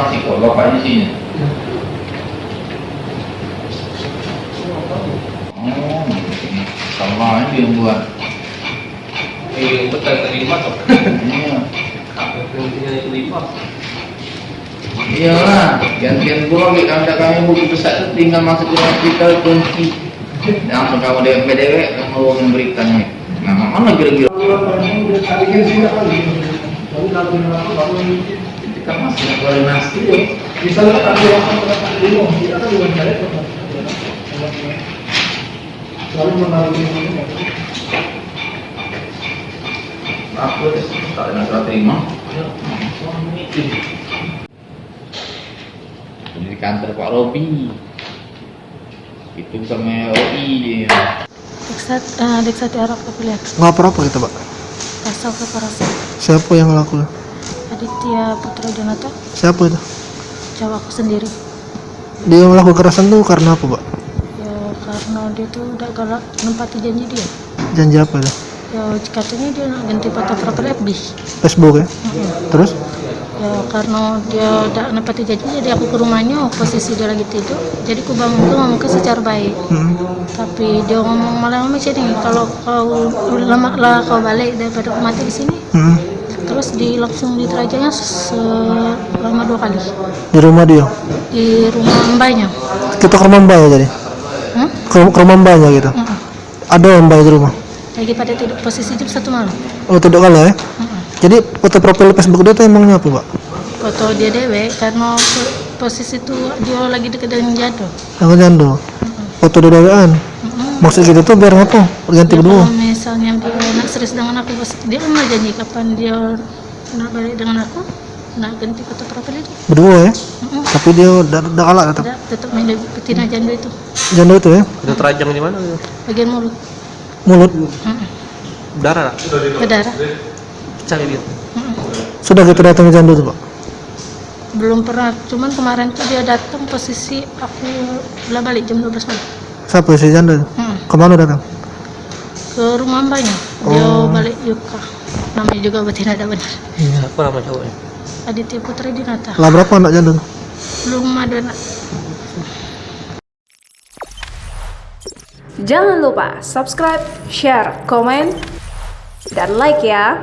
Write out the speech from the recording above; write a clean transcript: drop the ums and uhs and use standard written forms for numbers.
masih kok bapaknya di sini. Oh, sama ini yang buat. Betul terima toh. Iya. Apa yang tinggal terima? Iya lah, gantian gua kami buku besar itu tinggal masuk ke hospital kunci. Langsung kamu DPDW mau memberikannya. Nah, mana kira-kira? Kita masih koordinasi ya. Misalnya ada yang kita kan diwawancara selalu menaruh Aku tak ada surat terima. Di kantor Pak Robi. Itu sama OI. Deksati Arab Kapiliak. ngapor apa kita pak? Pasal kekerasan. Siapa yang lakukan? Aditya Putra Donata. Siapa itu? Jawab aku sendiri. Dia melakukan kekerasan tuh karena apa pak? Ya karena dia tuh udah galak nempati janji dia. Janji apa itu? Ya katanya dia nak ganti foto profil FB. Facebook ya? Terus? Ya karena dia udah nempati janji, jadi aku ke rumahnya, posisi dia lagi tidur. Jadi aku bangun tuh ngomong ke secara baik. Tapi dia malah ngomong sini, kalau kau lama lah kau balik daripada aku mati di sini. Terus langsung diterajanya selama 2 kali Di rumah dia? di rumah mbaknya. Kita ke rumah mbak ya jadi? Ke rumah mbaknya gitu? Ada mbak di rumah? Lagi pada tidur, posisi jam 1 malam. Oh tidur kali ya? Jadi foto profil Facebook dia tuh emangnya apa pak? Foto dia dewe karena posisi itu dia lagi dekat dengan Jado. Yang jando? Foto dia dewean? Maksud gitu tuh biar apa? Ganti Ya, berdua? kalau misalnya dia nak serius dengan aku, dia mau janji kapan dia nak balik dengan aku, nak ganti foto profil itu. Berdua ya? Tapi dia udah kalah tetap? Tetap milih betina Jando itu. Jando itu ya? Itu terajang di mana? Bagian mulut. Mulut? Darah. Berdarah. Cari dia. Sudah kita datang ke Jando tuh pak? Belum pernah, cuman kemarin tuh dia datang posisi aku udah balik jam 12 malam. Siapa si Jando itu? Kemana datang? Ke rumah mbaknya. Dia balik Yuka. Namanya juga betina ada benar. Siapa nama cowoknya? Aditya Putra Dinata. Lah berapa anak Jando tuh? Belum ada nak. Jangan lupa subscribe, share, komen, dan like ya.